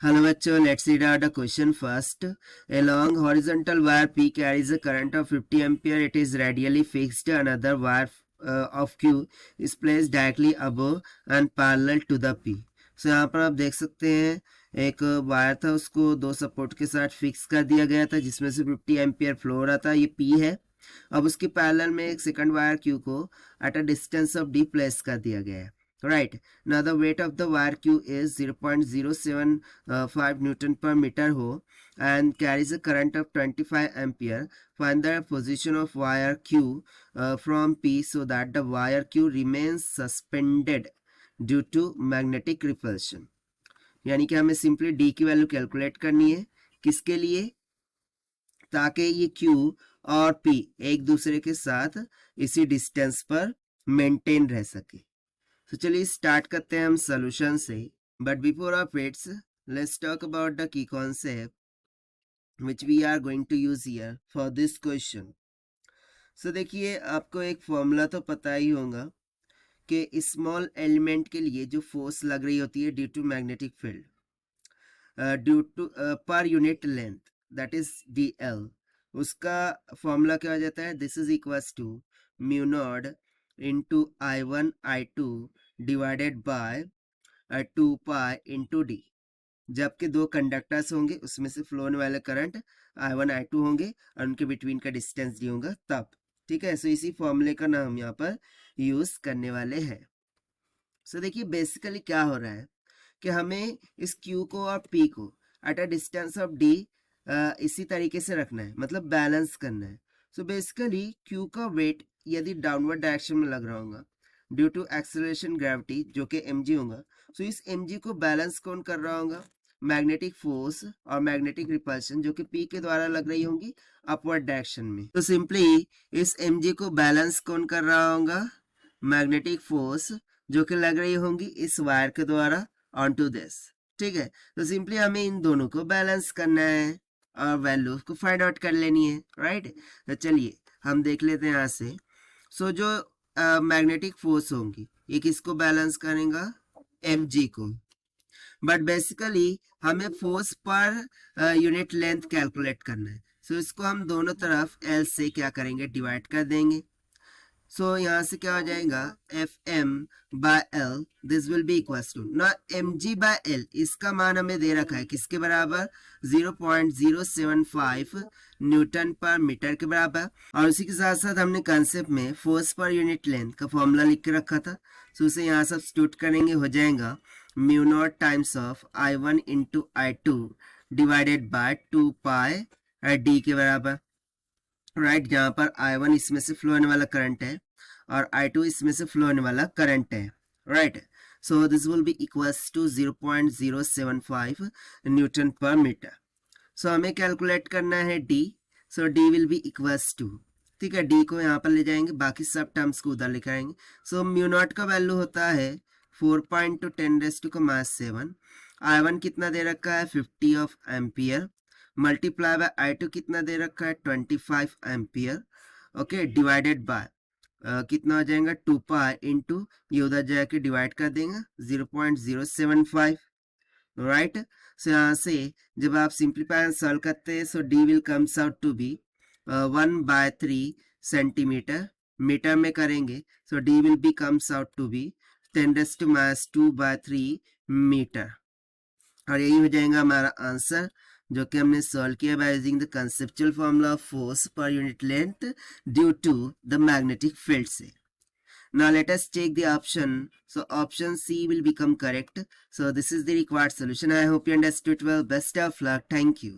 Hello bachcho, let's read out the question first. A long horizontal wire P carries a current of 50 ampere. It is radially fixed. Another wire of Q is placed directly above and parallel to the P. So यहाँ पर आप देख सकते हैं एक wire था, उसको दो सपोर्ट के साथ फिक्स कर दिया गया था जिसमें से 50 एम्पियर फ्लो हो रहा था. ये P है. अब उसके पैरेलल में एक सेकंड वायर Q को at a distance of D place कर दिया गया है. Right. Now the weight of the wire Q is 0.075 Newton per meter ho and carries a current of 25 ampere. Find the position of wire Q from P so that the wire Q remains suspended due to magnetic repulsion. यानी कि हमें simply D की value calculate करनी है. किसके लिए? ताकि ये Q और P एक दूसरे के साथ इसी डिस्टेंस पर मेंटेन रह सके. तो चलिए स्टार्ट करते हैं हम सॉल्यूशन से. But before of its let's talk about the key concept which we are going to use here for this question. So देखिए, आपको एक फॉर्मूला तो पता ही होगा कि स्मॉल एलिमेंट के लिए जो फोर्स लग रही होती है due to magnetic field due to per unit length, that is DL, उसका फॉर्मूला क्या हो जाता है? This is equals to mu naught into I1 I2 divided by 2 pi into D. जबकि दो कंडक्टर्स होंगे, उसमें से फ्लो होने वाले करंट I1 I2 होंगे और उनके बिटवीन का डिस्टेंस D होगा तब. ठीक है. सो इसी फॉर्मूले का नाम हम यहाँ पर यूज करने वाले हैं. सो देखिए बेसिकली क्या हो रहा है कि हमें इस Q को और P को at a distance of D इसी तरीके से रखना है, मतलब बैलेंस करना है. सो बेसिकली Q का वेट यदि डाउनवर्ड डायरेक्शन में लग रहा होगा ड्यू टू एक्सेलरेशन ग्रेविटी जो कि mg होगा, सो इस mg को बैलेंस कौन कर रहा होगा? मैग्नेटिक फोर्स और मैग्नेटिक रिपल्शन जो कि P के द्वारा लग रही होंगी अपवर्ड डायरेक्शन में. तो सिंपली इस mg को बैलेंस कौन कर रहा होगा? मैग्नेटिक फोर्स जो कि लग रही होंगी इस वायर के द्वारा ऑन टू दिस. ठीक है. तो सिंपली हमें इन दोनों को बैलेंस करना है और वैल्यू को फाइंड आउट कर लेनी है. राइट. तो चलिए हम देख लेते हैं यहाँ से. सो जो मैग्नेटिक फोर्स होंगी ये किसको बैलेंस करेगा? mg को. बट बेसिकली हमें force per unit length calculate करना है. सो इसको हम दोनों तरफ L से क्या करेंगे? डिवाइड कर देंगे. सो यहाँ से क्या हो जाएगा? Fm by L this will be equal to ना mg by L. इसका मान हमें दे रखा है किसके बराबर? 0.075 न्यूटन पर मीटर के बराबर. और उसी के साथ साथ हमने कंसेप्ट में फोर्स पर यूनिट लेंथ का फॉर्मूला लिख के रखा था. सो उसे यहाँ सब्स्टिट्यूट करेंगे, हो जाएगा mu naught times of I1 into I2 divided by 2 pi D के बराबर. राइट. जहां पर I1 इसमें से फ्लो होने वाला करंट है और I2 इसमें से फ्लो होने वाला करंट है. Right. So this will be equals to 0.075 newton per metre. So हमें कैलकुलेट करना है D. So D will be equals to, ठीक है, D को यहाँ पर ले जाएंगे, बाकी सब टर्म्स को उधर लिख आएंगे. सो म्यू नॉट का वैल्यू होता है 4.10⁻⁷. I1 कितना दे रखा है? 50 of ampere multiply by I2 कितना दे रखा है? 25 एम्पियर. ओके. डिवाइडेड बाय कितना हो जाएगा? 2 पाई इंटू ये उधर जाके डिवाइड कर देंगे 0.075. राइट. सो यहाँ से जब आप सिंप्लीफाई सॉल्व करते हैं so D will comes out to be 1/3 centimetre. Metre में करेंगे so D will be comes out to be 10⁻²/3 metre. और यही हो जाएगा हमारा आंसर जो कि हमने सॉल्व किया by using the conceptual formula of force per unit length due to the magnetic field से. Now let us check the option. So option C will become correct. So this is the required solution. I hope you understood well. Best of luck. Thank you.